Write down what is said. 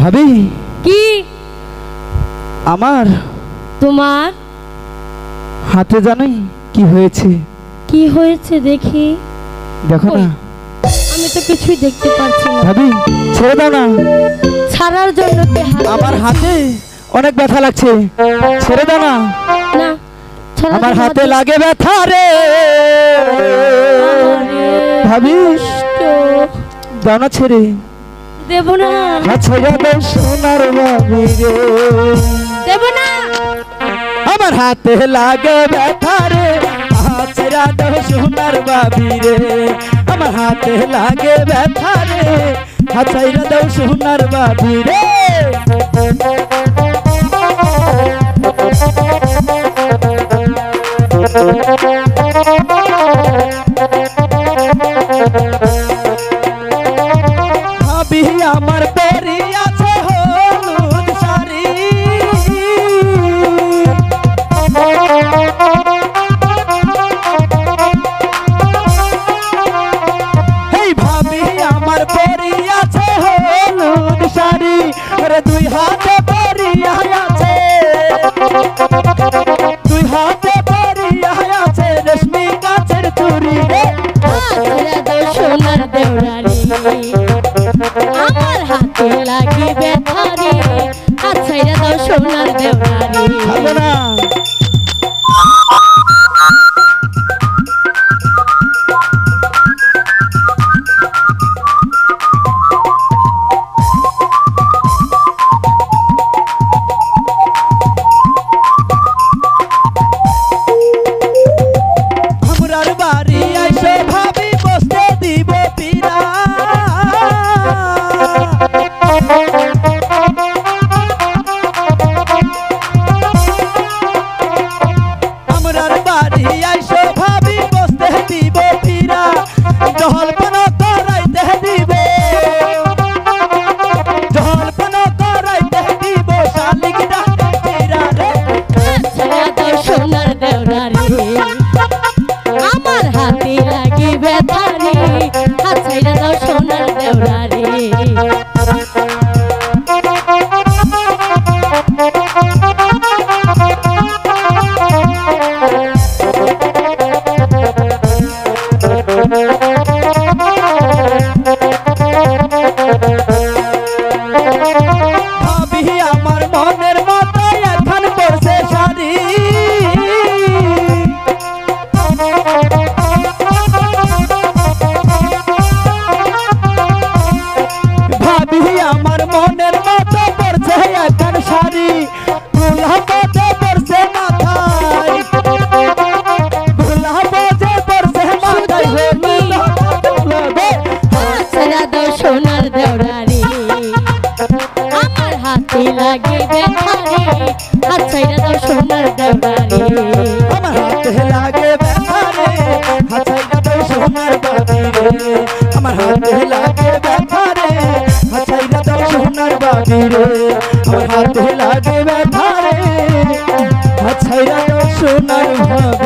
ভাবি কি আমার তোমার হাতে জানোই কি হয়েছে? কি হয়েছে দেখি? দেখো না। আমি তো কিছুই দেখতে পাচ্ছি না। ভাবি ছেড়ে দাও না। ছাড়ার জন্য কি আমার হাতে অনেক ব্যথা লাগছে, ছেড়ে দাও না। না, আমার হাতে লাগে ব্যথা রে ভাবি, দাও না ছেড়ে। দেব না, ছেড়ে দাও সোনার ভাবি রে, দেব না। আমার হাতে লাগে ব্যথা রে, ছেড়ে দাও সোনার ভাবি রে। আমার হাতে লাগে ব্যথা রে, ছেড়ে দাও সোনার ভাবি রে। ভাবি আমার পরি আছে হলুদ শাড়ি, এই ভাবি আমার পরি আছে হলুদ শাড়ি, আরে দুই হাতে পরিয়া আছে, দুই হাতে পরিয়া আছে রেশমি গাছের চুড়ি রে। সোনার দেওরারি আমার হাতে লাগে ব্যথা রে, আচ্ছা এটা দাও সোনার দেওরারি। খাবো না। আমরার বাড়ি আইসে ভাবি বসতে দিব পিরা, আমরার বাড়ি আইসে ভাবি বসতে দিব পিরা, জলপান করাইতে দিব, জলপান করাইতে দিব শালিক ডাকে পিরা রে। আচ্ছা দাও সোনার দেওরারি আমার হাতে লাগে ব্যথা রে, আচ্ছা এটা দাও সোনার দেওরারি। ভাবি আমার মনের মতো এখন পড়ছে শাড়ি, ভাবি আমার মনের মতো পড়ছে এখন শাড়ি, গোলাপতে পড়ছে মাথায়, গোলাপতে পড়ছে মাথায় হলুদ লাগে। আচ্ছা দাও সোনার দেওরারি আমার হাতে লাগে ব্যথা রে, আচ্ছা এটা দাও সোনার দেওরারি। আমার হাতে লাগে ব্যথা রে, হাছাইরা দাও সোনার বাবি রে। আমার হাতে লাগে ব্যথা রে, হাছাইরা দাও সোনার বাবি রে। আমার হাতে লাগে ব্যথা রে, হাছাইরা দাও সোনার বাবি।